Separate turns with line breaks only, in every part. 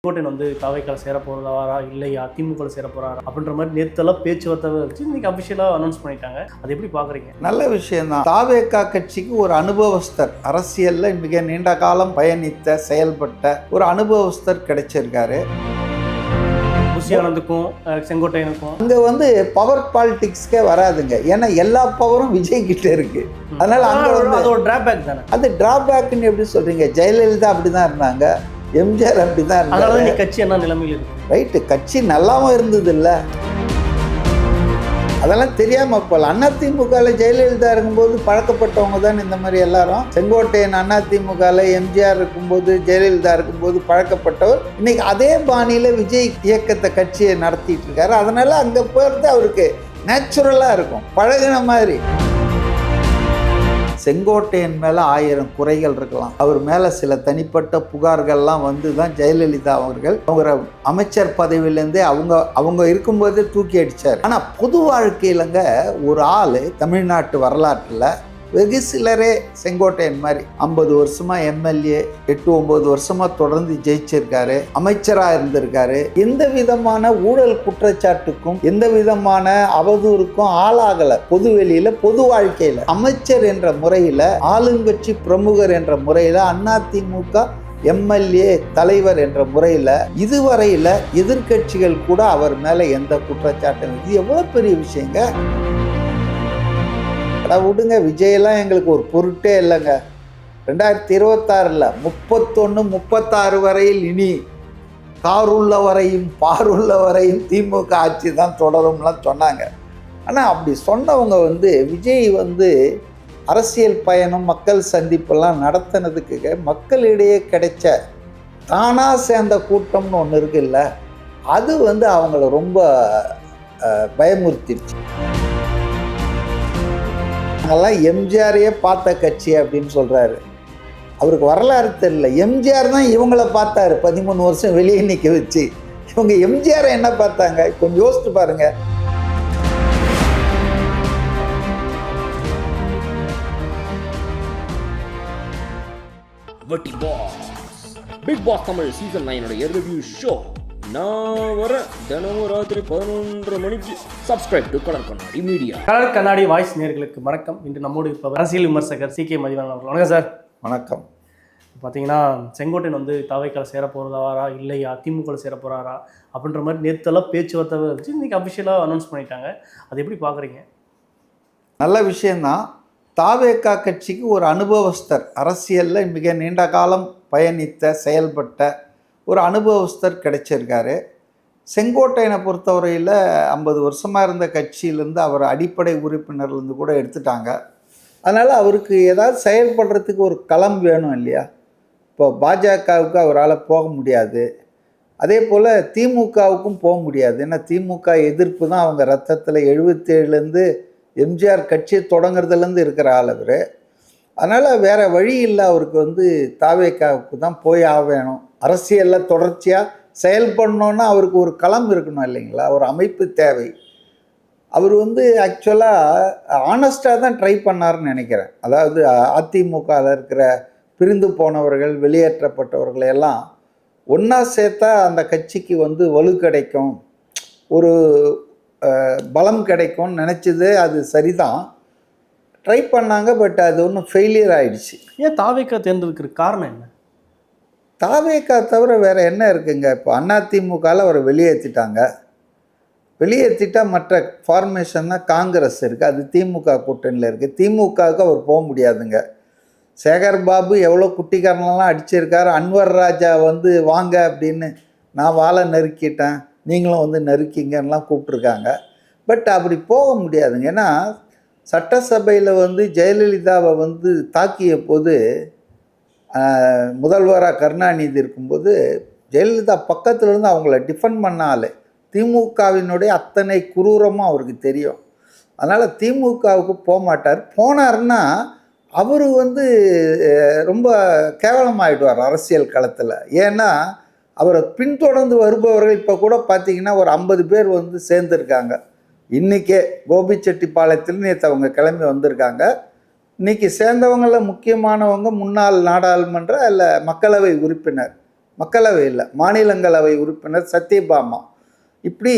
செங்கோட்டையன் வந்து தாவேக்கால சேர போகிறதாரா இல்லையா திமுக சேர போகிறாரா அப்படின்ற மாதிரி நேற்றெல்லாம் பேச்சுவார்த்தை வச்சு இன்னைக்கு அஃபிஷியலாக அனௌன்ஸ் பண்ணிட்டாங்க. அது எப்படி பார்க்குறீங்க?
நல்ல விஷயம்தான். தாவேக்கா கட்சிக்கு ஒரு அனுபவஸ்தர், அரசியலில் மிக நீண்ட காலம் பயணித்த செயல்பட்ட ஒரு அனுபவஸ்தர் கிடைச்சிருக்காரு.
புசியானந்துக்கும் செங்கோட்டையனுக்கும்
அங்கே பவர் பாலிடிக்ஸ்க்கே வராதுங்க. ஏன்னா எல்லா பவரும் விஜய் கிட்ட இருக்கு. அதனால அங்கே
அது ஒரு டிராபேக் தானே.
அது டிராபேக்னு எப்படி சொல்றீங்க? ஜெயலலிதா அப்படிதான் இருந்தாங்க, எம்ஜிஆர் அப்படிதான் இருந்தாங்க.
கட்சி என்ன நிலைமையில் இருக்கு?
ரைட்டு, கட்சி நல்லாவும் இருந்தது இல்லை, அதெல்லாம் தெரியாம போல. அதிமுகவில் ஜெயலலிதா இருக்கும்போது பழக்கப்பட்டவங்க தான் இந்த மாதிரி எல்லாரும். செங்கோட்டையன் அதிமுகவில் எம்ஜிஆர் இருக்கும்போது ஜெயலலிதா இருக்கும்போது பழக்கப்பட்டவர் இன்னைக்கு அதே பாணியில் விஜய் இயக்கத்தை கட்சியை நடத்திட்டு இருக்காரு. அதனால அங்கே போகிறது அவருக்கு நேச்சுரலாக இருக்கும், பழகின மாதிரி. செங்கோட்டையன் மேலே 1000 குறைகள் இருக்கலாம், அவர் மேலே சில தனிப்பட்ட புகார்கள்லாம் வந்து தான் ஜெயலலிதா அவர்கள் அவரை அமைச்சர் பதவியிலேருந்தே அவங்க இருக்கும்போதே தூக்கி அடித்தார். ஆனால் பொது வாழ்க்கையிலங்க ஒரு ஆள் தமிழ்நாட்டு வரலாற்றில் வெகு சிலரே செங்கோட்டையன் மாதிரி 50 வருஷமா எம்எல்ஏ, 8-9 வருஷமா தொடர்ந்து ஜெயிச்சிருக்காரு, அமைச்சராக இருந்திருக்காரு. எந்த விதமான ஊழல் குற்றச்சாட்டுக்கும் எந்த விதமான அவதூறுக்கும் ஆளாகலை. பொது வெளியில பொது வாழ்க்கையில அமைச்சர் என்ற முறையில, ஆளுங்கட்சி பிரமுகர் என்ற முறையில, அதிமுக எம்எல்ஏ தலைவர் என்ற முறையில் இதுவரையில் எதிர்கட்சிகள் கூட அவர் மேலே எந்த குற்றச்சாட்டும். இது எவ்வளோ பெரிய விஷயங்க. விடுங்க, விஜயெல்லாம் எங்களுக்கு ஒரு பொருட்டே இல்லைங்க. 2026 31, 36 வரையில் இனி காருள்ள வரையும் பாருள்ள வரையும் திமுக ஆட்சி தான் தொடரும்லாம் சொன்னாங்க. ஆனால் அப்படி சொன்னவங்க விஜய் அரசியல் பயணம், மக்கள் சந்திப்பெல்லாம் நடத்தினதுக்கு மக்களிடையே கிடைச்ச தானாக சேர்ந்த கூட்டம்னு ஒன்று இருக்குல்ல, அது அவங்கள ரொம்ப பயமுறுத்திடுச்சு. நாங்கள்லாம் எம்ஜிஆரையே பார்த்த கட்சி அப்படின்னு சொல்கிறாரு. அவருக்கு வரலாறு தெரியல. எம்ஜிஆர் தான் இவங்கள பார்த்தாரு 13 வருஷம் வெளியே நிற்க வச்சு. இவங்க எம்ஜிஆரை என்ன பார்த்தாங்க? கொஞ்சம் யோசித்து பாருங்க.
Bigg Boss Tamil season 9 review show நான் வர தினமும் ராத்திரி 11:30 மணிக்கு. Subscribe to colour Kannadi media.
Colour Kannadi voice நேயர்களுக்கு வணக்கம். இன்று நம்மோடு இருப்பவர் அரசியல் விமர்சகர் சி.கே. மதிவாணன் அவர்கள். வணக்கம் சார்.
வணக்கம்.
பார்த்தீங்கன்னா செங்கோட்டையன் தாவேக்கால சேர போகிறதாரா இல்லையா திமுக சேர போகிறாரா அப்படின்ற மாதிரி நேற்றெல்லாம் பேச்சுவார்த்தை வச்சு இன்னைக்கு அஃபிஷியலாக அனௌன்ஸ் பண்ணிட்டாங்க. அது எப்படி பார்க்குறீங்க?
நல்ல விஷயந்தான். தாவேக்கா கட்சிக்கு ஒரு அனுபவஸ்தர், அரசியலில் மிக நீண்ட காலம் பயணித்த செயல்பட்ட ஒரு அனுபவஸ்தர் கிடைச்சிருக்காரு. செங்கோட்டையனை பொறுத்தவரையில் 50 வருஷமாக இருந்த கட்சியிலேருந்து அவர் அடிப்படை உறுப்பினர்லேருந்து கூட எடுத்துட்டாங்க. அதனால் அவருக்கு ஏதாவது செயல்படுறதுக்கு ஒரு களம் வேணும் இல்லையா? இப்போ பாஜகவுக்கு அவரால் போக முடியாது, அதே போல் திமுகவுக்கும் போக முடியாது. ஏன்னா திமுக எதிர்ப்பு தான் அவங்க ரத்தத்தில் 77லேருந்து எம்ஜிஆர் கட்சி தொடங்குறதுலேருந்து இருக்கிற ஆள் அவர். அதனால் வேறு வழி இல்லை, அவருக்கு தாவேக்காவுக்கு தான் போய் ஆக வேணும். அரசியலில் தொடர்ச்சியாக செயல்படணுன்னா அவருக்கு ஒரு களம் இருக்கணும் இல்லைங்களா? ஒரு அமைப்பு தேவை. அவர் ஆக்சுவலாக ஆனஸ்டாக தான் ட்ரை பண்ணார்னு நினைக்கிறேன். அதாவது அதிமுகவில் இருக்கிற பிரிந்து போனவர்கள், வெளியேற்றப்பட்டவர்களையெல்லாம் ஒன்றா சேர்த்தா அந்த கட்சிக்கு வலு கிடைக்கும், ஒரு பலம் கிடைக்கும்னு நினச்சது. அது சரிதான், ட்ரை பண்ணாங்க. பட் அது ஒன்றும் ஃபெயிலியர் ஆகிடுச்சு.
ஏன் தாவேக்கா தேர்ந்தெடுக்கிற காரணம் என்ன?
தாவேக்கா தவிர வேறு என்ன இருக்குங்க? இப்போ அதிமுகவில் அவரை வெளியேற்றிட்டாங்க. வெளியேற்றிட்டால் மற்ற ஃபார்மேஷன் தான் காங்கிரஸ் இருக்குது, அது திமுக கூட்டணியில் இருக்குது. திமுகவுக்கு அவர் போக முடியாதுங்க. சேகர் பாபு எவ்வளோ குட்டிக்காரனெலாம் அடிச்சிருக்காரு. அன்வர் ராஜா வாங்க அப்படின்னு, நான் வாழை நறுக்கிட்டேன், நீங்களும் நறுக்கிங்கன்னெலாம் கூப்பிட்ருக்காங்க. பட் அப்படி போக முடியாதுங்க. ஏன்னா சட்டசபையில் ஜெயலலிதாவை தாக்கிய போது முதல்வராக கருணாநிதி இருக்கும்போது ஜெயலலிதா பக்கத்துலேருந்து அவங்கள டிஃபெண்ட் பண்ணால் திமுகவினுடைய அத்தனை குரூரமாக அவருக்கு தெரியும். அதனால் திமுகவுக்கு போக மாட்டார். போனார்னா அவர் ரொம்ப கேவலமாகிடுவார் அரசியல் களத்தில். ஏன்னா அவரை பின்தொடர்ந்து வருபவர்கள் இப்போ கூட பார்த்திங்கன்னா ஒரு 50 பேர் சேர்ந்துருக்காங்க. இன்றைக்கே கோபிச்செட்டிப்பாளையத்தில் நேற்று அவங்க கிளம்பி வந்திருக்காங்க. இன்றைக்கி சேர்ந்தவங்களில் முக்கியமானவங்க முன்னாள் நாடாளுமன்ற இல்லை மக்களவை உறுப்பினர் மக்களவையில் மாநிலங்களவை உறுப்பினர் சத்யபாமா, இப்படி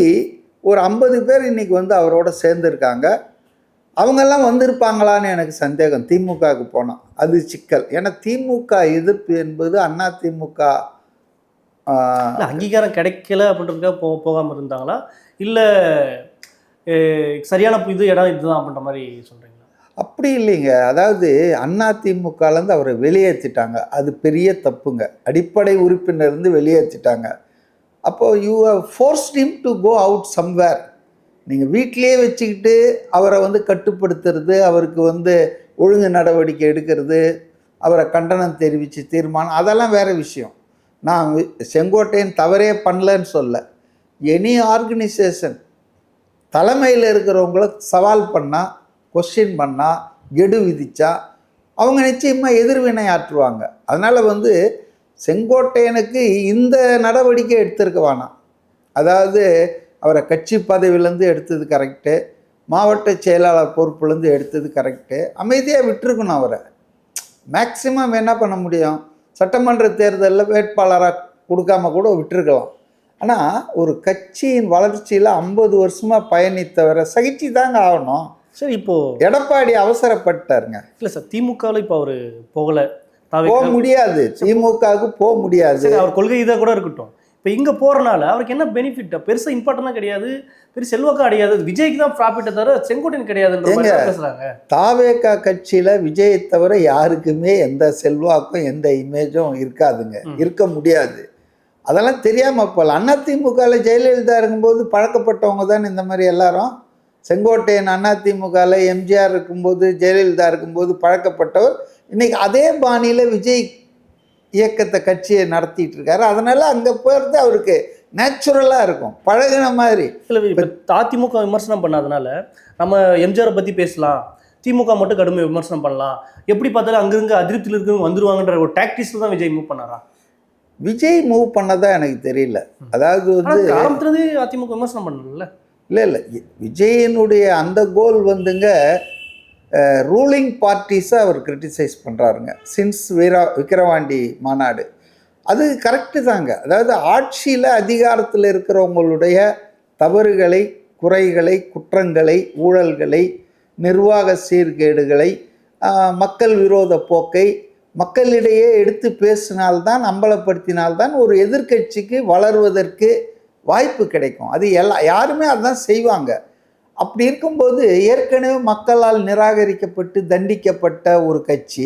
ஒரு 50 பேர் இன்றைக்கி வந்து அவரோட சேர்ந்துருக்காங்க. அவங்கெல்லாம் வந்திருப்பாங்களான்னு எனக்கு சந்தேகம். திமுகவுக்கு போனால் அது சிக்கல். ஏன்னா திமுக எதிர்ப்பு என்பது அதிமுக
அங்கீகாரம் கிடைக்கல அப்படின்றதுக்காக போகாமல் இருந்தாங்களா, இல்லை சரியான இது இடம் இதுதான் அப்படின்ற மாதிரி சொல்கிறீங்களா?
அப்படி இல்லைங்க. அதாவது அதிமுகலேருந்து அவரை வெளியேற்றிட்டாங்க. அது பெரிய தப்புங்க. அடிப்படை உறுப்பினர்லேருந்து வெளியேற்றிட்டாங்க. அப்போது you have forced him to go out somewhere. நீங்கள் வீட்டிலே வச்சுக்கிட்டு அவரை வந்து கட்டுப்படுத்துறது, அவருக்கு வந்து ஒழுங்கு நடவடிக்கை எடுக்கிறது, அவரை கண்டனம் தெரிவித்து தீர்மானம், அதெல்லாம் வேறு விஷயம். நான் செங்கோட்டையன் தவறே பண்ணலன்னு சொல்ல. எனி ஆர்கனைசேஷன் தலைமையில் இருக்கிறவங்கள சவால் பண்ணால், கொஸ்டின் பண்ணால், கெடு விதித்தா அவங்க நிச்சயமாக எதிர்வினை ஆற்றுவாங்க. அதனால் வந்து செங்கோட்டையனுக்கு இந்த நடவடிக்கை எடுத்திருக்க வேணாம். அதாவது அவரை கட்சி பதவியிலேருந்து எடுத்தது கரெக்டு, மாவட்ட செயலாளர் பொறுப்புலேருந்து எடுத்தது கரெக்டு. அமைதியாக விட்டுருக்கணும் அவரை. மேக்சிமம் என்ன பண்ண முடியும், சட்டமன்ற தேர்தலில் வேட்பாளராக கொடுக்காம கூட விட்டுருக்கலாம். ஆனால் ஒரு கட்சியின் வளர்ச்சியில் 50 வருஷமாக பயணித்தவரை சகிச்சு தாங்க ஆகணும்.
சரி, இப்போது
எடப்பாடி அவசரப்பட்டாருங்க.
இல்லை சார், திமுகவில் இப்போ அவர் போகலை,
போக முடியாது, திமுகவுக்கு போக முடியாது.
அவர் கொள்கை இதாக கூட இருக்கட்டும். இப்போ இங்கே போகிறனால அவருக்கு என்ன பெனிஃபிட்? பெருசாக இம்பார்ட்டண்டாக கிடையாது, பெரிய செல்வாக்கா கிடையாது, விஜய்க்கு தான் ப்ராஃபிட்டை தவிர செங்கோட்டையன் கிடையாதுன்ற பேசுகிறாங்க.
தாவேகா கட்சியில் விஜயை தவிர யாருக்குமே எந்த செல்வாக்கும் எந்த இமேஜும் இருக்காதுங்க, இருக்க முடியாது. அதெல்லாம் தெரியாமல் போகல. அதிமுகவில் ஜெயலலிதா இருக்கும்போது பழக்கப்பட்டவங்க தான் இந்த மாதிரி எல்லாரும். செங்கோட்டையன் அதிமுகவில் எம்ஜிஆர் இருக்கும்போது, ஜெயலலிதா இருக்கும்போது பழக்கப்பட்டவர் இன்றைக்கி அதே பாணியில் விஜய் இயக்கத்தை கட்சியை நடத்திட்டு இருக்காரு. அதனால அங்கே போகிறது அவருக்கு நேச்சுரலாக இருக்கும், பழகின மாதிரி.
இல்லை, இப்போ அதிமுக விமர்சனம் பண்ணாதனால நம்ம எம்ஜிஆரை பற்றி பேசலாம், திமுக மட்டும் கடுமை விமர்சனம் பண்ணலாம், எப்படி பார்த்தாலும் அங்கங்கே அதிருப்தியில் இருக்கிறவங்க வந்துருவாங்கன்ற ஒரு டாக்டிக்ஸில் தான் விஜய் மூவ் பண்ணாரா?
விஜய் மூவ் பண்ணதான் எனக்கு தெரியல. அதாவது வந்து
ஆரம்பத்துலேருந்து அதிமுக விமர்சனம் பண்ணல. இல்லை
விஜயனுடைய அந்த கோல் வந்துங்க ரூலிங் பார்ட்டிஸை அவர் கிரிட்டிசைஸ் பண்ணுறாருங்க சின்ஸ் விக்கிரவாண்டி மாநாடு. அது கரெக்டு தாங்க. அதாவது ஆட்சியில் அதிகாரத்தில் இருக்கிறவங்களுடைய தவறுகளை, குறைகளை, குற்றங்களை, ஊழல்களை, நிர்வாக சீர்கேடுகளை, மக்கள் விரோத போக்கை மக்களிடையே எடுத்து பேசினால்தான், அம்பலப்படுத்தினால்தான் ஒரு எதிர்க்கட்சிக்கு வளர்வதற்கு வாய்ப்பு கிடைக்கும். அது யாருமே அதுதான் செய்வாங்க. அப்படி இருக்கும்போது ஏற்கனவே மக்களால் நிராகரிக்கப்பட்டு தண்டிக்கப்பட்ட ஒரு கட்சி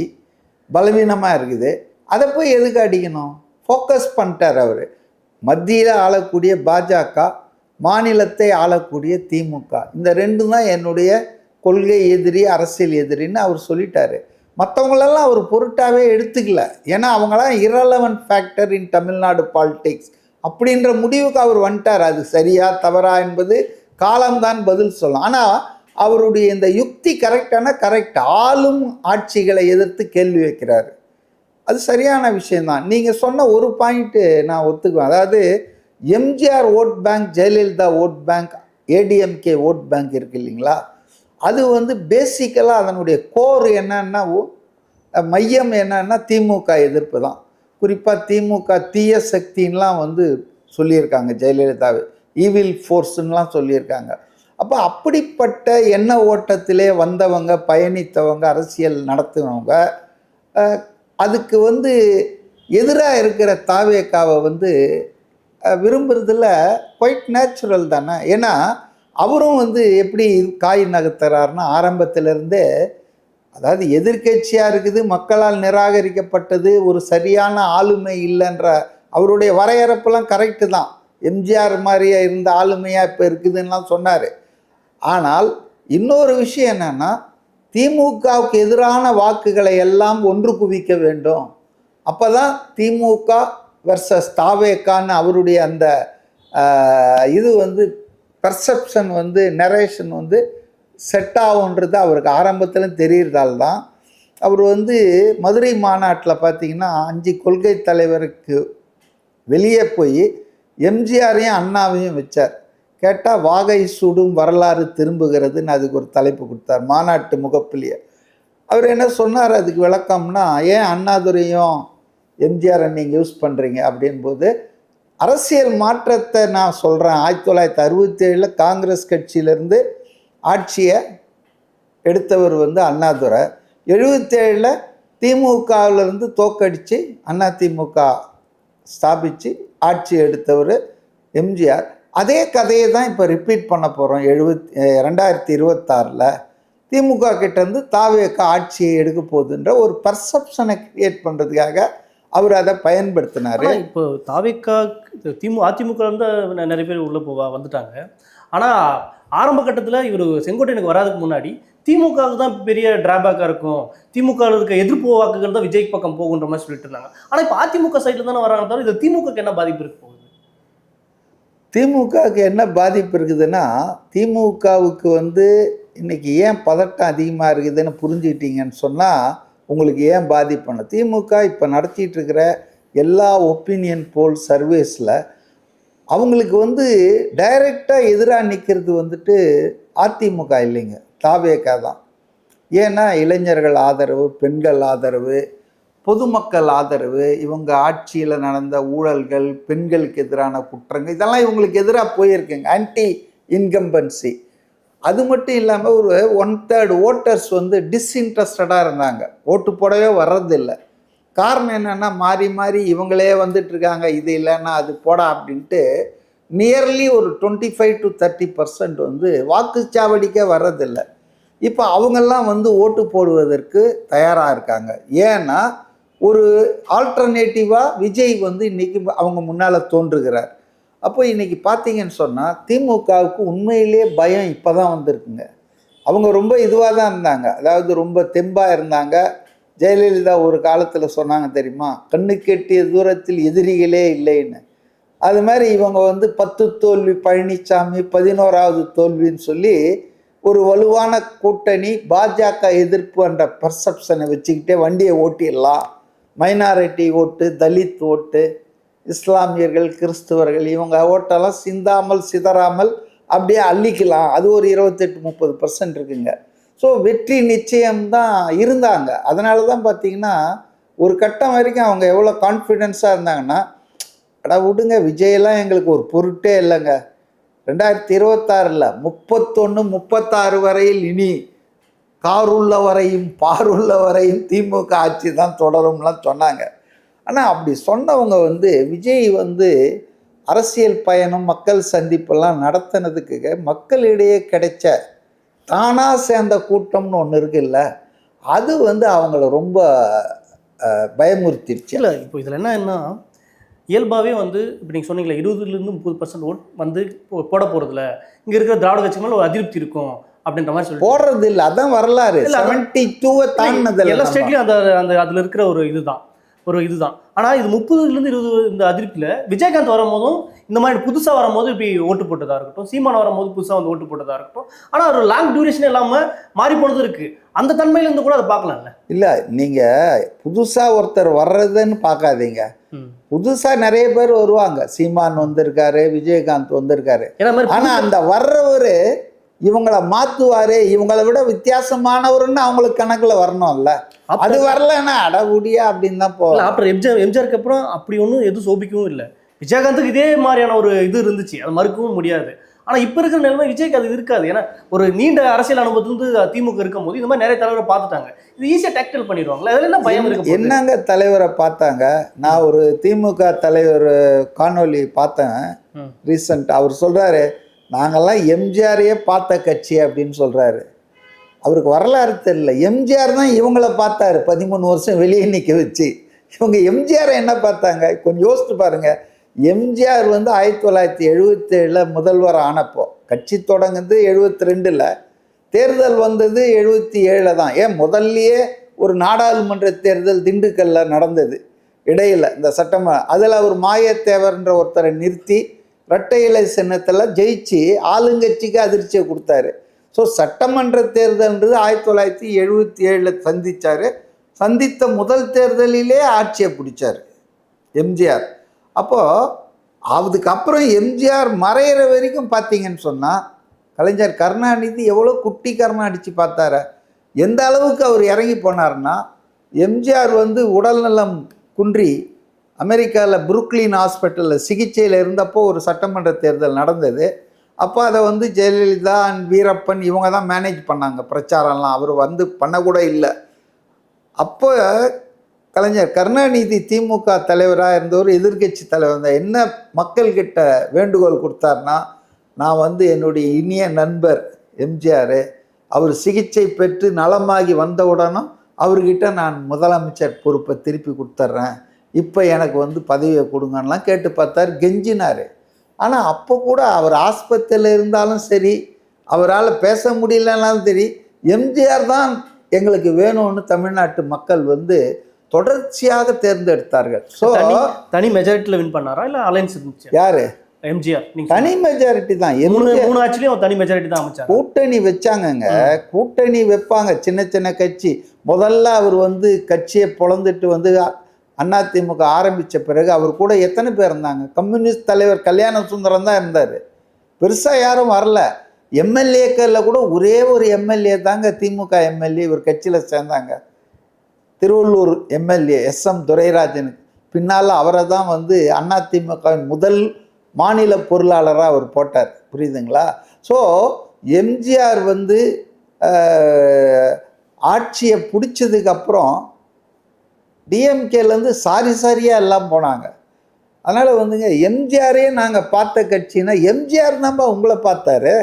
பலவீனமாக இருக்குது. அதை போய் எதுக்கு அடிக்கணும்? ஃபோக்கஸ் பண்ணிட்டார் அவர். மத்தியில் ஆளக்கூடிய பாஜக, மாநிலத்தை ஆளக்கூடிய திமுக, இந்த ரெண்டும் தான் என்னுடைய கொள்கை எதிரி, அரசியல் எதிரின்னு அவர் சொல்லிட்டாரு. மற்றவங்களெல்லாம் அவர் பொருட்டாகவே எடுத்துக்கல. ஏன்னா அவங்களாம் irrelevant factor in Tamil Nadu politics அப்படின்ற முடிவுக்கு அவர் வந்துட்டார். அது சரியா தவறா என்பது காலம்தான் பதில் சொல்லலாம். ஆனால் அவருடைய இந்த யுக்தி கரெக்டான கரெக்ட். ஆளும் ஆட்சிகளை எதிர்த்து கேள்வி வைக்கிறாரு. அது சரியான விஷயந்தான். நீங்கள் சொன்ன ஒரு பாயிண்ட்டு நான் ஒத்துக்குவேன். அதாவது MGR vote bank, Jayalalithaa vote bank, ADMK vote bank இருக்குது இல்லைங்களா, அது வந்து பேசிக்கலாக அதனுடைய கோர் என்னன்னா, மையம் என்னன்னா திமுக எதிர்ப்பு தான். குறிப்பாக திமுக தீய சக்தின்லாம் வந்து சொல்லியிருக்காங்க ஜெயலலிதாவை, ஈவில் ஃபோர்ஸ்லாம் சொல்லியிருக்காங்க. அப்போ அப்படிப்பட்ட எண்ண ஓட்டத்திலே வந்தவங்க, பயணித்தவங்க, அரசியல் நடத்துனவங்க அதுக்கு வந்து எதிராக இருக்கிற தாவேக்காவை வந்து விரும்புறதுல குவைட் நேச்சுரல் தானே. ஏன்னா அவரும் வந்து எப்படி காய் நகர்த்துறாருன்னா, ஆரம்பத்திலேருந்தே அதாவது எதிர்கட்சியாக இருக்குது, மக்களால் நிராகரிக்கப்பட்டது, ஒரு சரியான ஆளுமை இல்லைன்ற அவருடைய வரையறப்பெல்லாம் கரெக்டு தான். எம்ஜிஆர் மாதிரியே இருந்த ஆளுமையாக இப்போ இருக்குதுன்னெலாம் சொன்னார். ஆனால் இன்னொரு விஷயம் என்னென்னா, திமுகவுக்கு எதிரான வாக்குகளை எல்லாம் ஒன்று குவிக்க வேண்டும். அப்போ தான் திமுக வெர்சஸ் தாவேக்கான்னு அவருடைய அந்த இது வந்து பெர்செப்ஷன் வந்து நரேஷன் வந்து செட் ஆகுன்றது அவருக்கு ஆரம்பத்தில் தெரியறதால் தான் அவர் வந்து மதுரை மாநாட்டில் பார்த்திங்கன்னா 5 கொள்கை தலைவருக்கு வெளியே போய் எம்ஜிஆரையும் அண்ணாவையும் வச்சார். கேட்டால் வாகை சூடும் வரலாறு திரும்புகிறதுன்னு அதுக்கு ஒரு தலைப்பு கொடுத்தார் மாநாட்டு முகப்பிலேயே. அவர் என்ன சொன்னார் அதுக்கு விளக்கம்னா, ஏன் அண்ணாதுரையும் எம்ஜிஆரை நீங்கள் யூஸ் பண்ணுறீங்க அப்படின்போது அரசியல் மாற்றத்தை நான் சொல்கிறேன். 1967 காங்கிரஸ் கட்சியிலேருந்து ஆட்சியை எடுத்தவர் வந்து அண்ணாதுரை, 77 திமுகவிலிருந்து தோக்கடித்து அதிமுக ஸ்தாபித்து ஆட்சி எடுத்தவர் எம்ஜிஆர். அதே கதையை தான் இப்போ ரிப்பீட் பண்ண போகிறோம். 2026 திமுக கிட்டேருந்து தாவேக ஆட்சியை எடுக்க போகுதுன்ற ஒரு பர்செப்ஷனை கிரியேட் பண்ணுறதுக்காக அவர் அதை பயன்படுத்தினார்.
இப்போ தாவேகா அதிமுக இருந்து நிறைய பேர் உள்ளே வந்துட்டாங்க. ஆனால் ஆரம்ப கட்டத்தில் இவர் செங்கோட்டையனுக்கு வராதுக்கு முன்னாடி திமுகவுக்கு தான் பெரிய டிராபேக்காக இருக்கும், திமுகவில் இருக்க எதிர்ப்பு வாக்குகள் தான் விஜய் பக்கம் போகுன்ற மாதிரி சொல்லிட்டு இருந்தாங்க. ஆனால் இப்போ அதிமுக சைடில் தானே வராங்க தவிர இது திமுகக்கு என்ன பாதிப்பு இருக்க போகுது?
திமுகவுக்கு என்ன பாதிப்பு இருக்குதுன்னா, திமுகவுக்கு வந்து இன்றைக்கி ஏன் பதட்டம் அதிகமாக இருக்குதுன்னு புரிஞ்சுக்கிட்டீங்கன்னு சொன்னால் உங்களுக்கு ஏன் பாதிப்புன்னு. திமுக இப்போ நடத்திட்டு இருக்கிற எல்லா ஒப்பீனியன் போல் சர்வேஸில் அவங்களுக்கு வந்து டைரெக்டாக எதிராக நிற்கிறது வந்துட்டு அதிமுக இல்லைங்க, தாவேகா தான். ஏன்னா இளைஞர்கள் ஆதரவு, பெண்கள் ஆதரவு, பொதுமக்கள் ஆதரவு, இவங்க ஆட்சியில் நடந்த ஊழல்கள், பெண்களுக்கு எதிரான குற்றங்கள், இதெல்லாம் இவங்களுக்கு எதிராக போயிருக்குங்க. Anti incumbency. அது மட்டும் இல்லாமல் ஒரு 1/3 ஓட்டர்ஸ் வந்து டிஸ்இன்ட்ரெஸ்டடாக இருந்தாங்க, ஓட்டு போடவே வர்றதில்லை. காரணம் என்னென்னா மாறி மாறி இவங்களே வந்துட்டுருக்காங்க, இது இல்லைன்னா அது போடா அப்படின்ட்டு நியர்லி ஒரு 25 to 30% வந்து வாக்குச்சாவடிக்கே வர்றதில்லை. இப்போ அவங்கெல்லாம் வந்து ஓட்டு போடுவதற்கு தயாராக இருக்காங்க. ஏன்னா ஒரு ஆல்டர்னேட்டிவாக விஜய் வந்து இன்றைக்கி அவங்க முன்னால் தோன்றுகிறார். அப்போ இன்றைக்கி பார்த்தீங்கன்னு சொன்னால் திமுகவுக்கு உண்மையிலே பயம் இப்போ தான் வந்திருக்குங்க. அவங்க ரொம்ப இதுவாக தான் இருந்தாங்க, அதாவது ரொம்ப தெம்பாக இருந்தாங்க. ஜெயலலிதா ஒரு காலத்தில் சொன்னாங்க தெரியுமா, கண்ணுக்கு எட்டிய தூரத்தில் எதிரிகளே இல்லைன்னு. அது மாதிரி இவங்க வந்து 10 தோல்வி பழனிசாமி, 11வது தோல்வின்னு சொல்லி ஒரு வலுவான கூட்டணி, பாஜக எதிர்ப்பு என்ற பர்செப்ஷனை வச்சுக்கிட்டே வண்டியை ஓட்டிடலாம். மைனாரிட்டி ஓட்டு, தலித் ஓட்டு, இஸ்லாமியர்கள், கிறிஸ்தவர்கள், இவங்க ஓட்டெல்லாம் சிந்தாமல் சிதறாமல் அப்படியே அள்ளிக்கலாம். அது ஒரு 28-30% இருக்குங்க. ஸோ வெற்றி நிச்சயம்தான் இருந்தாங்க. அதனால தான் பார்த்தீங்கன்னா ஒரு கட்டம் வரைக்கும் அவங்க எவ்வளோ கான்ஃபிடென்ஸாக இருந்தாங்கன்னா, அடா விடுங்க விஜயெல்லாம் எங்களுக்கு ஒரு பொருட்டே இல்லைங்க, 2026 31, 36 வரையில் இனி காருள்ள வரையும் பாருள்ள வரையும் திமுக ஆட்சி தான் தொடரும்லாம் சொன்னாங்க. ஆனால் அப்படி சொன்னவங்க வந்து விஜய் வந்து அரசியல் பயணம், மக்கள் சந்திப்பெல்லாம் நடத்தினதுக்கு மக்களிடையே கிடைச்ச தானாக சேர்ந்த கூட்டம்னு ஒன்று இருக்குல்ல, அது வந்து அவங்கள ரொம்ப பயமுறுத்திடுச்சு.
இல்லை இப்போ இதில் என்னன்னா, இயல்பாகவே வந்து இப்போ நீங்கள் சொன்னீங்களே 20% 30% ஓட் வந்து போட போகிறதில்ல, இங்கே இருக்கிற திராவிட கட்சிகள் ஒரு அதிருப்தி இருக்கும் அப்படின்ற மாதிரி சொல்லி
போடுறது இல்லை. அதான் வரலாறு. 72 தாண்டினது
எல்லா ஸ்டேட்லையும் அந்த அதில் இருக்கிற ஒரு இதுதான். ஆனால் இது 30% 20 இந்த அதிருப்தியில் விஜயகாந்த் வரும்போதும் இந்த மாதிரி புதுசாக வரும்போது இப்படி ஓட்டு போட்டதாக இருக்கட்டும், சீமான் வரும்போது புதுசாக வந்து ஓட்டு போட்டதாக இருக்கட்டும், ஆனால் ஒரு லாங் டியூரேஷன் இல்லாமல் மாறி போனது இருக்குது. அந்த தன்மையிலேருந்து கூட அதை பார்க்கலாம்ல.
இல்லை, நீங்கள் புதுசாக ஒருத்தர் வர்றதுன்னு பார்க்காதீங்க. புதுசாக நிறைய பேர் வருவாங்க. சீமான் வந்திருக்காரு, விஜயகாந்த் வந்திருக்காரு. ஆனால் அந்த வர்றவர் இவங்களை மாற்றுவார், இவங்களை விட வித்தியாசமானவருன்னு அவங்களுக்கு கணக்கில் வரணும்ல. அது வரலன்னா அடவுடியா அப்படின்னு தான் போகல.
ஆஃப்டர் எம்ஜிஆருக்கு அப்புறம் அப்படி ஒன்றும் எதுவும் சோபிக்கவும் இல்லை. விஜயகாந்துக்கு இதே மாதிரியான ஒரு இது இருந்துச்சு, அதை மறுக்கவும் முடியாது. ஆனால் இப்போ இருக்கிற நிலைமை விஜய்க்கு அது இருக்காது. ஏன்னா ஒரு நீண்ட அரசியல் அனுபவத்துலேருந்து திமுக இருக்கும் போது இந்த மாதிரி நிறைய தலைவரை பார்த்துட்டாங்க, இது ஈஸியாக டேக்கிள் பண்ணிடுவாங்களா, அதில் என்ன பயம் இருக்கு?
என்னங்க தலைவரை பார்த்தாங்க? நான் ஒரு திமுக தலைவர் காணொலி பார்த்தேன் ரீசெண்ட். அவர் சொல்கிறாரு, நாங்கள்லாம் எம்ஜிஆரையே பார்த்த கட்சி அப்படின்னு சொல்கிறாரு. அவருக்கு வரலாறு தெரியல. எம்ஜிஆர் தான் இவங்கள பார்த்தாரு 13 வருஷம் வெளியே நிற்க வச்சு. இவங்க எம்ஜிஆரை என்ன பார்த்தாங்க? கொஞ்சம் யோசித்து பாருங்கள். எம்ஜிஆர் வந்து 1977 முதல்வர் ஆனப்போ, கட்சி தொடங்குது 72, தேர்தல் வந்தது 77 தான். ஏன் முதல்லையே ஒரு நாடாளுமன்ற தேர்தல் திண்டுக்கல்ல நடந்தது இடையில், இந்த சட்டமன்ற, அதில் அவர் மாயத்தேவர்ன்ற ஒருத்தரை நிறுத்தி இரட்டை இலை சின்னத்தில் ஜெயிச்சு ஆளுங்கட்சிக்கு அதிர்ச்சியை கொடுத்தாரு. ஸோ சட்டமன்ற தேர்தல்ன்றது 1977 சந்தித்தார். சந்தித்த முதல் தேர்தலிலே ஆட்சியை பிடிச்சார் எம்ஜிஆர். அப்போது அதுக்கப்புறம் எம்ஜிஆர் மறையிற வரைக்கும் பார்த்தீங்கன்னு சொன்னால் கலைஞர் கருணாநிதி எவ்வளோ குட்டி கரணம் அடித்து பார்த்தார. எந்த அளவுக்கு அவர் இறங்கி போனார்னா, எம்ஜிஆர் வந்து உடல்நலம் குன்றி அமெரிக்காவில் புருக்லின் ஹாஸ்பிட்டலில் சிகிச்சையில் இருந்தப்போ ஒரு சட்டமன்ற தேர்தல் நடந்தது. அப்போ அதை வந்து ஜெயலலிதா அண்ட் வீரப்பன் இவங்க தான் மேனேஜ் பண்ணாங்க பிரச்சாரம்லாம். அவர் வந்து பண்ணக்கூட இல்லை. அப்போ கலைஞர் கருணாநிதி திமுக தலைவராக இருந்தவர் எதிர்கட்சி தலைவர் தான். என்ன மக்கள்கிட்ட வேண்டுகோள் கொடுத்தாருன்னா, நான் வந்து என்னுடைய இனிய நண்பர் எம்ஜிஆர் அவர் சிகிச்சை பெற்று நலமாகி வந்தவுடனும் அவர்கிட்ட நான் முதலமைச்சர் பொறுப்பை திருப்பி கொடுத்துட்றேன், இப்போ எனக்கு வந்து பதவியை கொடுங்கன்னெலாம் கேட்டு பார்த்தார், கெஞ்சினார். ஆனால் அப்போ கூட அவர் ஆஸ்பத்திரியில் இருந்தாலும் சரி, அவரால் பேச முடியலனாலும் சரி, எம்ஜிஆர் தான் எங்களுக்கு வேணும்னு தமிழ்நாட்டு மக்கள் வந்து தொடர்ச்சியாக தேர்ந்தெடுத்தார்கள். ஸோ
தனி மெஜாரிட்டியில் வின் பண்ணாரா இல்லை அலைன்ஸ் இருந்துச்சு?
யாரு?
எம்ஜிஆர்.
தனி மெஜாரிட்டி தான்.
மூணு ஆட்சிலையும் தனி மெஜாரிட்டி தான் அமைச்சார்.
கூட்டணி வச்சாங்கங்க, கூட்டணி வைப்பாங்க சின்ன சின்ன கட்சி. முதல்ல அவர் வந்து கட்சியை பொழந்துட்டு வந்து அதிமுக ஆரம்பித்த பிறகு அவர் கூட எத்தனை பேர் இருந்தாங்க? கம்யூனிஸ்ட் தலைவர் கல்யாண சுந்தரம் தான் இருந்தார். பெருசாக யாரும் வரல. எம்எல்ஏக்களில் கூட ஒரே ஒரு எம்எல்ஏ தாங்க திமுக எம்எல்ஏ இவர் கட்சியில் சேர்ந்தாங்க. திருவள்ளூர் எம்எல்ஏ எஸ்எம் துரைராஜனுக்கு பின்னால் அவரை தான் வந்து அதிமுகவின் முதல் மாநில பொருளாளராக அவர் போட்டார். புரியுதுங்களா? ஸோ எம்ஜிஆர் வந்து ஆட்சியை பிடிச்சதுக்கப்புறம் டிஎம்கேலேருந்து சாரியாக எல்லாம் போனாங்க. அதனால் வந்துங்க எம்ஜிஆரே நாங்கள் பார்த்த கட்சின்னா எம்ஜிஆர் தான்ப்பா உங்களை பார்த்தாரு.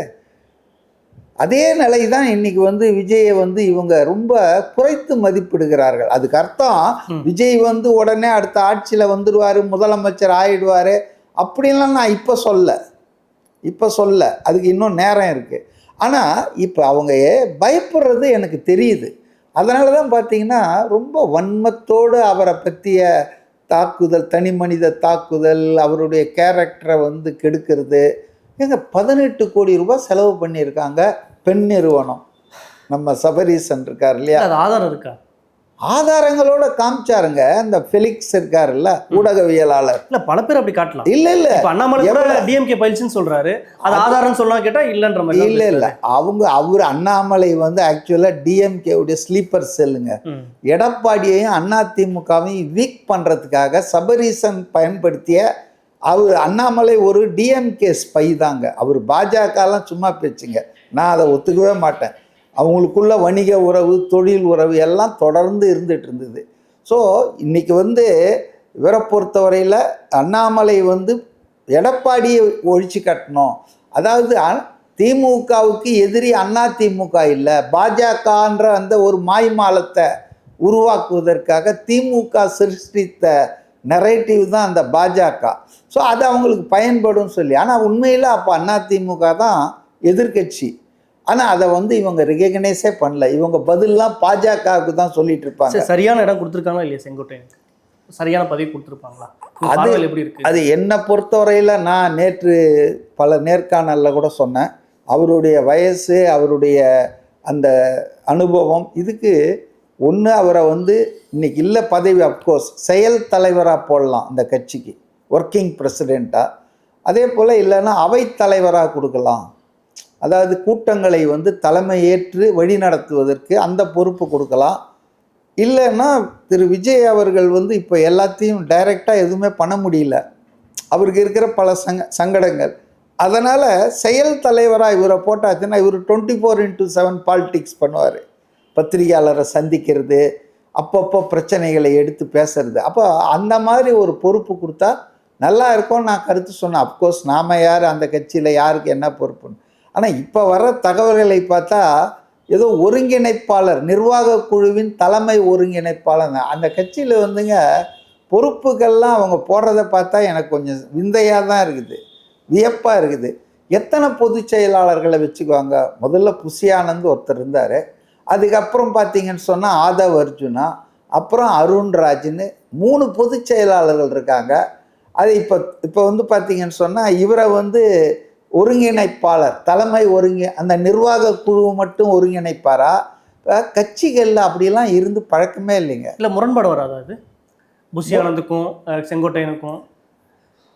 அதே நிலை தான் இன்னைக்கு வந்து விஜயை வந்து இவங்க ரொம்ப குறைத்து மதிப்பிடுகிறார்கள். அதுக்கு அர்த்தம் விஜய் வந்து உடனே அடுத்த ஆட்சியில் வந்துடுவார், முதலமைச்சர் ஆயிடுவார் அப்படின்லாம் நான் இப்போ சொல்ல அதுக்கு இன்னும் நேரம் இருக்குது. ஆனால் இப்போ அவங்க பயப்படுறது எனக்கு தெரியுது. அதனால தான் பார்த்தீங்கன்னா ரொம்ப வன்மத்தோடு அவரை பற்றிய தாக்குதல், தனி மனித தாக்குதல், அவருடைய கேரக்டரை வந்து கெடுக்கிறது. எங்க 18 கோடி ரூபாய் செலவு பண்ணியிருக்காங்க பெண் நிறுவனம். நம்ம சபரீசன் இருக்கார் இல்லையா,
அது ஆதாரம் இருக்கா?
ஆதாரங்களோட காமிச்சாருங்க. இந்த ஃபெலிக்ஸ் இருக்காருல்ல ஊடகவியலாளர்.
இல்ல பல பேர் அப்படி காட்டலாம்.
இல்ல
இப்ப அண்ணாமலை கூட டிஎம்கே பைல்ஸ்னு சொல்றாரு, அது ஆதாரம் சொல்லலாம் கேட்டா இல்லன்ற மாதிரி.
இல்ல அவர் அண்ணாமலை வந்து ஆக்சுவலா டிஎம்கே உடைய ஸ்லீப்பர் செல்லுங்க. எடப்பாடியையும் அதிமுகவையும் வீக் பண்றதுக்காக சபரீசன் பயன்படுத்திய அவர் அண்ணாமலை ஒரு டிஎம்கே ஸ்பை தாங்க. அவர் பாஜகலாம் சும்மா பேச்சுங்க, நான் அதை ஒத்துக்கவே மாட்டேன். அவங்களுக்குள்ள வணிக உறவு, தொழில் உறவு எல்லாம் தொடர்ந்து இருந்துட்டு இருந்தது. ஸோ இன்னைக்கு வந்து இவரை பொறுத்தவரையில் அண்ணாமலை வந்து எடப்பாடியை ஒழிச்சு கட்டணும். அதாவது திமுகவுக்கு எதிரி அதிமுக இல்லை, பாஜகன்ற அந்த ஒரு மாய்மாலத்தை உருவாக்குவதற்காக திமுக சிருஷ்டித்த நரேட்டிவ் தான் அந்த பாஜக. ஸோ அது அவங்களுக்கு பயன்படும் சொல்லி. ஆனால் உண்மையில் அப்போ அதிமுக தான் எதிர்கட்சி. ஆனால் அதை வந்து இவங்க ரெகக்னைஸே பண்ணல. இவங்க பதிலாம் பாஜகவுக்கு தான் சொல்லிட்டு இருப்பாங்க.
சரியான இடம் கொடுத்துருக்காங்களா இல்லையா செங்கோட்டையனுக்கு? சரியான பதவி கொடுத்துருப்பாங்களா? அது எப்படி இருக்கு?
அது என்னை பொறுத்தவரையில் நான் நேற்று பல நேர்காணலில் கூட சொன்னேன். அவருடைய வயசு, அவருடைய அந்த அனுபவம், இதுக்கு ஒன்று அவரை வந்து இன்னைக்கு இல்லை பதவி, அப்கோர்ஸ் செயல் தலைவராக போடலாம் அந்த கட்சிக்கு, ஒர்க்கிங் பிரசிடெண்ட்டாக. அதே போல் இல்லைன்னா அவை தலைவராக கொடுக்கலாம். அதாவது கூட்டங்களை வந்து தலைமை ஏற்று வழி நடத்துவதற்கு அந்த பொறுப்பு கொடுக்கலாம். இல்லைன்னா திரு விஜய் அவர்கள் வந்து இப்போ எல்லாத்தையும் டைரெக்டாக எதுவுமே பண்ண முடியல, அவருக்கு இருக்கிற பல சங்கடங்கள். அதனால் செயல் தலைவராக இவரை போட்டாச்சுன்னா இவர் 24/7 பாலிடிக்ஸ் பண்ணுவார். பத்திரிகையாளரை சந்திக்கிறது, அப்பப்போ பிரச்சனைகளை எடுத்து பேசுறது. அப்போ அந்த மாதிரி ஒரு பொறுப்பு கொடுத்தா நல்லா இருக்கும்னு நான் கருத்து சொன்னேன். அப்கோர்ஸ் நாம் யார், அந்த கட்சியில் யாருக்கு என்ன பொறுப்புன்னு. ஆனால் இப்போ வர தகவல்களை பார்த்தா ஏதோ ஒருங்கிணைப்பாளர், நிர்வாக குழுவின் தலைமை ஒருங்கிணைப்பாளர் அந்த கட்சியில் வந்துங்க பொறுப்புகள்லாம் அவங்க போடுறத பார்த்தா எனக்கு கொஞ்சம் விந்தையாக தான் இருக்குது, வியப்பாக இருக்குது. எத்தனை பொதுச் செயலாளர்களை வச்சுக்குவாங்க? முதல்ல புஷி ஆனந்த் ஒருத்தர் இருந்தார், அதுக்கப்புறம் பார்த்தீங்கன்னு சொன்னால் ஆதவ் அர்ஜுனா, அப்புறம் அருண்ராஜ்னு 3 பொதுச் செயலாளர்கள் இருக்காங்க. அது இப்போ வந்து பார்த்தீங்கன்னு சொன்னால் இவரை வந்து ஒருங்கிணைப்பாளர், தலைமை அந்த நிர்வாக குழு மட்டும் ஒருங்கிணைப்பாரா? கட்சிகளில் அப்படிலாம் இருந்து பழக்கமே இல்லைங்க.
இல்லை முரண்பாடு வராது அது புஷி ஆனந்துக்கும் செங்கோட்டையனுக்கும்?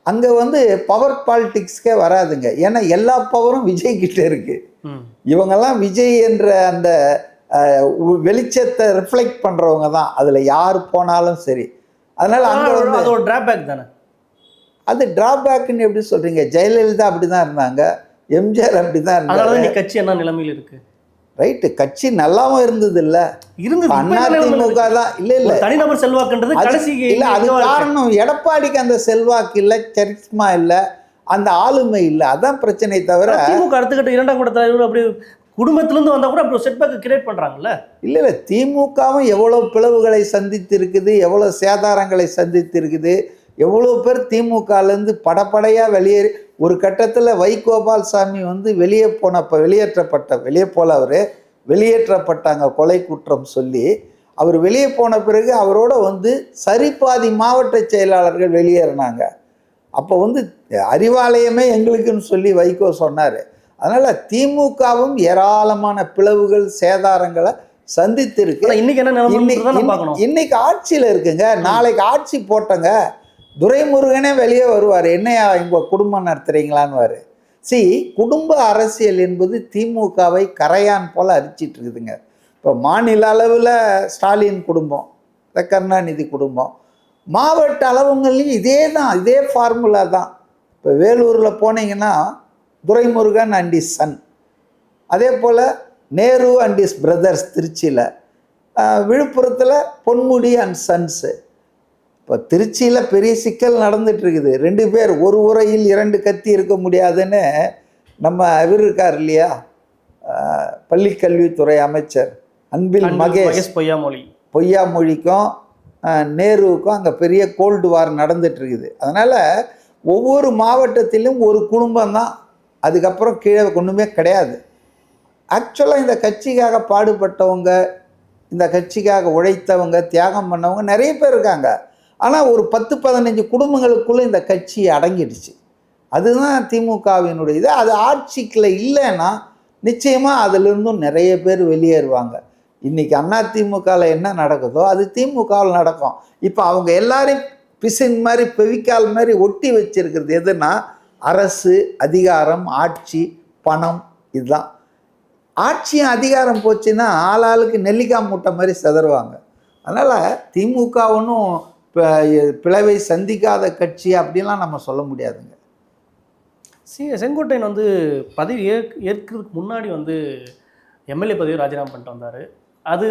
அங்கே வந்து பவர் பாலிடிக்ஸ்க்கே வராதுங்க. ஏன்னா எல்லா பவரும் விஜய் கிட்ட இருக்கு. இவங்கெல்லாம் விஜய் என்ற அந்த வெளிச்சத்தை ரிஃப்ளெக்ட் பண்ணுறவங்க தான். அதில் யார் போனாலும் சரி. அதனால் அங்கே வந்து
அது ஒரு டிராபேக் தானே.
அது டிராபேக்குன்னு எப்படி சொல்கிறீங்க? ஜெயலலிதா அப்படி தான் இருந்தாங்க, எம்ஜிஆர் அப்படி தான்
அதனால
இருந்தாங்க.
தான் நீ கட்சி என்ன நிலைமையில் இருக்கு?
ரைட்டு, கட்சி நல்லாவும் இருந்தது இல்லை,
இருந்தது.
அதிமுக தான். இல்லை
தனிநபர் செல்வாக்குன்றது கடைசி
இல்லை, அது காரணம் எடப்பாடிக்கு அந்த செல்வாக்கு இல்லை, சரிஸ்மா இல்லை, அந்த ஆளுமை இல்லை, அதான் பிரச்சனை. தவிர
திமுக அடுத்த கட்ட 2ஆம் கட்ட தலைவர் அப்படி குடும்பத்திலிருந்து வந்தா கூட அப்படி செட்பேக் கிரியேட் பண்றாங்கல்ல.
இல்லை திமுகவும் எவ்வளோ பிளவுகளை சந்தித்து இருக்குது, எவ்வளோ சேதாரங்களை சந்தித்து இருக்குது, எவ்வளோ பேர் திமுகலேருந்து படப்படையாக வெளியேறி ஒரு கட்டத்தில் வைகோபால்சாமி வந்து வெளியே போல அவர் வெளியேற்றப்பட்டாங்க கொலை குற்றம் சொல்லி. அவர் வெளியே போன பிறகு அவரோட வந்து சரிபாதி மாவட்ட செயலாளர்கள் வெளியேறினாங்க. அப்போ வந்து அறிவாலயமே எங்களுக்குன்னு சொல்லி வைகோ சொன்னார். அதனால் திமுகவும் ஏராளமான பிளவுகள் சேதாரங்களை சந்தித்து இருக்கு. இன்னைக்கு ஆட்சியில் இருக்குங்க, நாளைக்கு ஆட்சி போட்டங்க துரைமுருகனே வெளியே வருவார், என்னையா உங்கள் குடும்பம் நடத்துறீங்களான்னு. குடும்ப அரசியல் என்பது திமுகவை கரையான் போல் அரிச்சிட்டு இருக்குதுங்க. இப்போ மாநில அளவில் ஸ்டாலின் குடும்பம், கருணாநிதி குடும்பம், மாவட்ட அளவுங்கள்லையும் இதே ஃபார்முலா தான். இப்போ வேலூரில் போனீங்கன்னா துரைமுருகன் அண்ட் இஸ் சன், அதே போல் நேரு அண்ட் இஸ் பிரதர்ஸ் திருச்சியில், விழுப்புரத்தில் பொன்முடி அண்ட் சன்ஸு. இப்போ திருச்சியில் பெரிய சிக்கல் நடந்துகிட்ருக்குது. 2 பேர் ஒரு உரையில் 2 கத்தி இருக்க முடியாதுன்னு நம்ம இவர் இருக்கார் இல்லையா, பள்ளிக்கல்வித்துறை அமைச்சர் அன்பில் மகேஷ் பொய்யாமொழிக்கும் நேருவுக்கும் அங்கே பெரிய கோல்டு வார் நடந்துகிட்ருக்குது. அதனால் ஒவ்வொரு மாவட்டத்திலும் ஒரு குடும்பம் தான், அதுக்கப்புறம் கீழே ஒன்றுமே கிடையாது. ஆக்சுவலாக இந்த கட்சிக்காக பாடுபட்டவங்க, இந்த கட்சிக்காக உழைத்தவங்க, தியாகம் பண்ணவங்க நிறைய பேர் இருக்காங்க. ஆனால் ஒரு 10-15 குடும்பங்களுக்குள்ளே இந்த கட்சி அடங்கிடுச்சு. அதுதான் திமுகவினுடைய இது. அது ஆட்சிக்குள்ள இல்லைன்னா நிச்சயமாக அதிலிருந்தும் நிறைய பேர் வெளியேறுவாங்க. இன்றைக்கி அதிமுகவில் என்ன நடக்குதோ அது திமுகவில் நடக்கும். இப்போ அவங்க எல்லாரையும் பிசின் மாதிரி பெவிக்கால் மாதிரி ஒட்டி வச்சிருக்கிறது எதுனா அரசு, அதிகாரம், ஆட்சி, பணம். இதுதான். ஆட்சியும் அதிகாரம் போச்சுன்னா ஆளாளுக்கு நெல்லிக்காய் மூட்டை மாதிரி செதறுவாங்க. அதனால் திமுக ஒன்றும் பிளவை சந்திக்காத கட்சி அப்படிலாம் நம்ம சொல்ல முடியாதுங்க.
செங்கோட்டையன் வந்து பதவி ஏற்கிறதுக்கு முன்னாடி வந்து எம்எல்ஏ பதவியை ராஜினாமா பண்ணிட்டு வந்தார். அது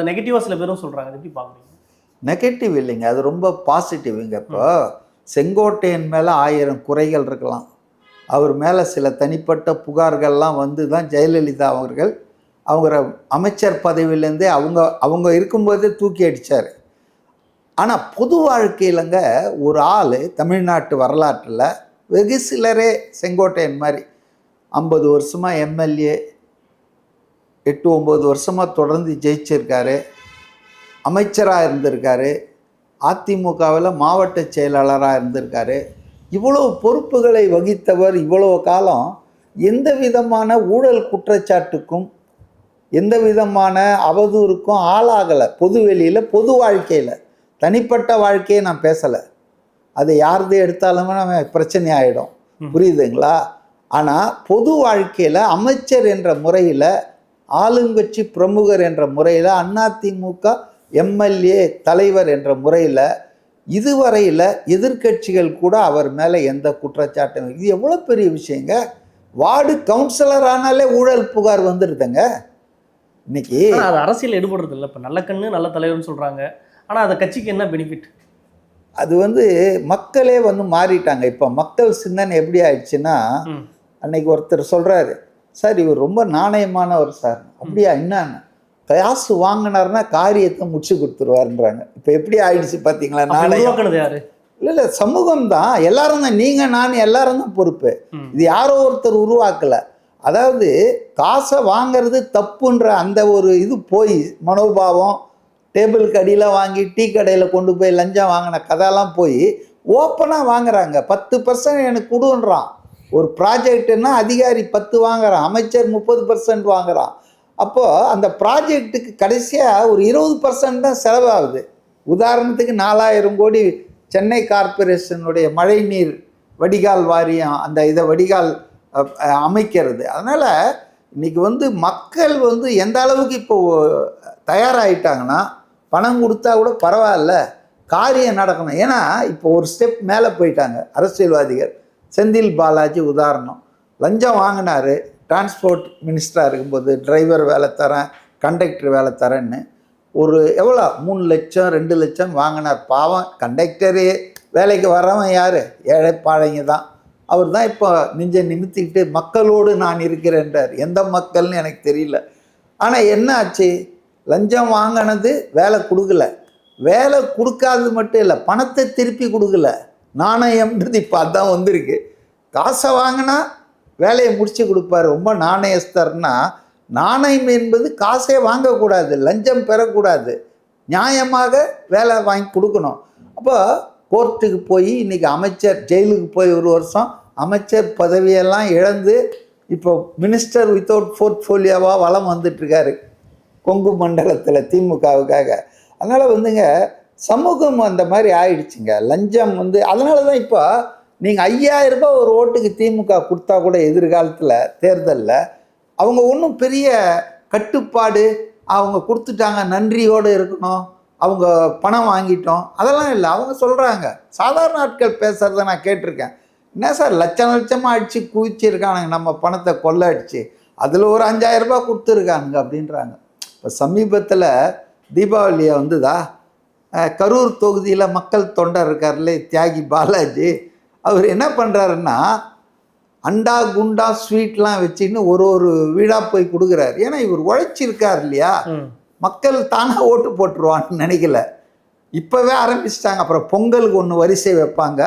நெகட்டிவாக சில பேரும் சொல்கிறாங்க. எப்படி பார்க்குறீங்க?
நெகட்டிவ் இல்லைங்க, அது ரொம்ப பாசிட்டிவ்ங்க. இப்போ செங்கோட்டையன் மேலே 1000 குறைகள் இருக்கலாம், அவர் மேலே சில தனிப்பட்ட புகார்கள்லாம் வந்து தான் ஜெயலலிதா அவங்கள அமைச்சர் பதவியிலேருந்தே அவங்க இருக்கும்போதே தூக்கி அடித்தார். ஆனால் பொது வாழ்க்கையிலங்க ஒரு ஆள் தமிழ்நாட்டு வரலாற்றில் வெகு சிலரே செங்கோட்டையன் மாதிரி 50 வருஷமாக எம்எல்ஏ, 8-9 வருஷமாக தொடர்ந்து ஜெயிச்சிருக்காரு, அமைச்சராக இருந்திருக்காரு, அதிமுகவில் மாவட்ட செயலாளராக இருந்திருக்காரு. இவ்வளோ பொறுப்புகளை வகித்தவர் இவ்வளோ காலம் எந்த விதமான ஊழல் குற்றச்சாட்டுக்கும் எந்த விதமான அவதூறுக்கும் ஆளாகலை. பொது வெளியில், பொது வாழ்க்கையில், தனிப்பட்ட வாழ்க்கையை நான் பேசலை, அது யாரது எடுத்தாலுமே நம்ம பிரச்சனை ஆகிடும், புரியுதுங்களா? ஆனால் பொது வாழ்க்கையில் அமைச்சர் என்ற முறையில், ஆளுங்கட்சி பிரமுகர் என்ற முறையில், அதிமுக எம்எல்ஏ தலைவர் என்ற முறையில் இதுவரையில் எதிர்கட்சிகள் கூட அவர் மேலே எந்த குற்றச்சாட்டும். இது எவ்வளோ பெரிய விஷயங்க. வார்டு கவுன்சிலர் ஆனாலே ஊழல் புகார் வந்துடுதுங்க இன்னைக்கு.
அது அரசியல் எடுபடுறது இல்லை. இப்போ நல்ல கண்ணு நல்ல தலைவர்னு சொல்கிறாங்க, ஆனால் அந்த கட்சிக்கு என்ன பெனிஃபிட்?
அது வந்து மக்களே வந்து மாறிட்டாங்க. இப்போ மக்கள் சிந்தனை எப்படி ஆயிடுச்சுன்னா, அன்னைக்கு ஒருத்தர் சொல்கிறாரு, சார் இவர் ரொம்ப நாணயமானவர் சார். அப்படியா? என்னன்னு காசு வாங்கினார்னா காரியத்தை முடிச்சு கொடுத்துருவாருன்றாங்க. இப்போ எப்படி ஆயிடுச்சு பார்த்தீங்களா? நாணயம்
யாரு?
இல்லை சமூகம் தான், எல்லாரும் தான், நீங்கள் நான் எல்லாரும் தான் பொறுப்பு. இது யாரோ ஒருத்தர் உருவாக்கலை. அதாவது காசை வாங்கிறது தப்புன்ற அந்த ஒரு இது போய் மனோபாவம், டேபிளுக்கு அடியில் வாங்கி டீ கடையில் கொண்டு போய் லஞ்சம் வாங்கின கதையெல்லாம் போய் ஓப்பனாக வாங்குறாங்க. 10% எனக்கு கொடுன்றான். ஒரு ப்ராஜெக்டுன்னா அதிகாரி 10 வாங்குறான், அமைச்சர் 30% வாங்குறான். அப்போது அந்த ப்ராஜெக்டுக்கு கடைசியாக ஒரு 20% தான் செலவாகுது. உதாரணத்துக்கு 4000 கோடி சென்னை கார்ப்பரேஷனுடைய மழைநீர் வடிகால் வாரியம் அந்த இதை வடிகால் அமைக்கிறது. அதனால் இன்றைக்கி வந்து மக்கள் வந்து எந்த அளவுக்கு இப்போ தயாராகிட்டாங்கன்னா, பணம் கொடுத்தா கூட பரவாயில்ல, காரியம் நடக்கணும். ஏன்னா இப்போ ஒரு ஸ்டெப் மேலே போயிட்டாங்க அரசியல்வாதிகள். செந்தில் பாலாஜி உதாரணம். லஞ்சம் வாங்கினார் டிரான்ஸ்போர்ட் மினிஸ்டராக இருக்கும்போது, டிரைவர் வேலை தரேன், கண்டக்டர் வேலை தரேன்னு. ஒரு எவ்வளோ 3 லட்சம் 2 லட்சம் வாங்கினார். பாவம் கண்டக்டரு வேலைக்கு வர்றவன் யார்? ஏழை பாழைங்க தான். அவர் தான் இப்போ நெஞ்சை நிமித்திக்கிட்டு மக்களோடு நான் இருக்கிறேன்றார். எந்த மக்கள்னு எனக்கு தெரியல. ஆனால் என்ன ஆச்சு? லஞ்சம் வாங்கினது வேலை கொடுக்கல, வேலை கொடுக்காதது மட்டும் இல்லை, பணத்தை திருப்பி கொடுக்கல. நாணயம்ன்றது இப்போ அதான் வந்திருக்கு. காசை வாங்கினா வேலையை முடித்து கொடுப்பார். ரொம்ப நாணயஸ்தர்னா, நாணயம் என்பது காசே வாங்கக்கூடாது, லஞ்சம் பெறக்கூடாது, நியாயமாக வேலை வாங்கி கொடுக்கணும். அப்போ கோர்ட்டுக்கு போய் இன்றைக்கி அமைச்சர் ஜெயிலுக்கு போய் 1 வருஷம் அமைச்சர் பதவியெல்லாம் இழந்து இப்போ மினிஸ்டர் வித்தவுட் போர்ட்ஃபோலியோவாக வலம் வந்துட்டுருக்காரு கொங்கு மண்டலத்தில் திமுகவுக்காக. அதனால் வந்துங்க சமூகம் அந்த மாதிரி ஆயிடுச்சுங்க. லஞ்சம் வந்து அதனால தான் இப்போ நீங்கள் 5000 ரூபாய் ஒரு ஓட்டுக்கு திமுக கொடுத்தா கூட எதிர்காலத்தில் தேர்தலில் அவங்க ஒன்றும் பெரிய கட்டுப்பாடு, அவங்க கொடுத்துட்டாங்க நன்றியோடு இருக்கணும், அவங்க பணம் வாங்கிட்டோம், அதெல்லாம் இல்லை. அவங்க சொல்கிறாங்க, சாதாரண ஆட்கள் பேசுகிறத நான் கேட்டிருக்கேன். என்ன சார் லட்சம் லட்சமாக அடித்து குவிச்சிருக்கானுங்க நம்ம பணத்தை கொள்ளை அடித்து, அதில் ஒரு 5000 ரூபாய் கொடுத்துருக்கானுங்க அப்படின்றாங்க. இப்போ சமீபத்தில் தீபாவளியை வந்துதா கரூர் தொகுதியில் மக்கள் தொண்டர் இருக்கார்ல தியாகி பாலாஜி, அவர் என்ன பண்ணுறாருன்னா அண்டா குண்டா ஸ்வீட்லாம் வச்சுன்னு ஒரு வீடாக போய் கொடுக்குறாரு. ஏன்னா இவர் உழைச்சிருக்கார் இல்லையா, மக்கள் தானாக ஓட்டு போட்டுருவான்னு நினைக்கல. இப்போவே ஆரம்பிச்சிட்டாங்க. அப்புறம் பொங்கலுக்கு ஒன்று வரிசை வைப்பாங்க,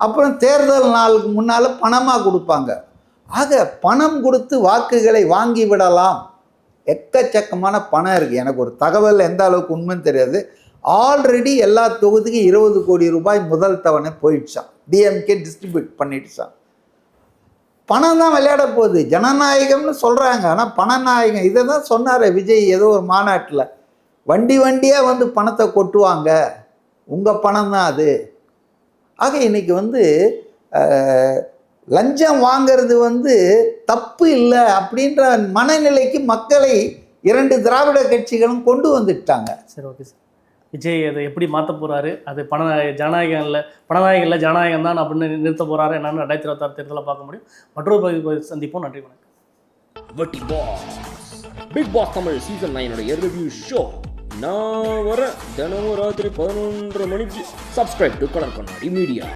அப்புறம் தேர்தல் நாளுக்கு முன்னால் பணமாக கொடுப்பாங்க. ஆக பணம் கொடுத்து வாக்குகளை வாங்கி விடலாம். எக்கச்சக்கமான பணம் இருக்குது. எனக்கு ஒரு தகவல் எந்த அளவுக்கு உண்மைன்னு தெரியாது. ஆல்ரெடி எல்லா தொகுதிக்கும் 20 கோடி ரூபாய் முதல் தவணை போயிடுச்சான். DMK distribute பண்ணிடுச்சான். பணம் தான் விளையாட போகுது. ஜனநாயகம்னு சொல்கிறாங்க, ஆனால் பணநாயகம் இதை தான் சொன்னார் விஜய் ஏதோ ஒரு மாநாட்டில். வண்டியாக வந்து பணத்தை கொட்டுவாங்க, உங்கள் பணம் தான் அது. ஆக இன்றைக்கி வந்து லஞ்சம் வாங்கிறது வந்து தப்பு இல்லை அப்படின்ற மனநிலைக்கு மக்களை 2 திராவிட கட்சிகளும் கொண்டு வந்துட்டாங்க.
சரி, ஓகே சார். விஜய் அதை எப்படி மாற்ற போகிறாரு, அது ஜனநாயகம் இல்லை, பணநாயகம் இல்லை ஜனநாயகம் தான் அப்படின்னு நிறுத்த போகிறாரு என்னன்னு 2026 தேர்தலில் பார்க்க முடியும். மற்றொரு பதிவு சந்திப்போம். நன்றி, வணக்கம்.
வட்டி boss Bigg Boss Tamil season 9 review show நான் வர தினமும் ராத்திரி 11:30 மணிக்கு. Subscribe to colour Kannadi media.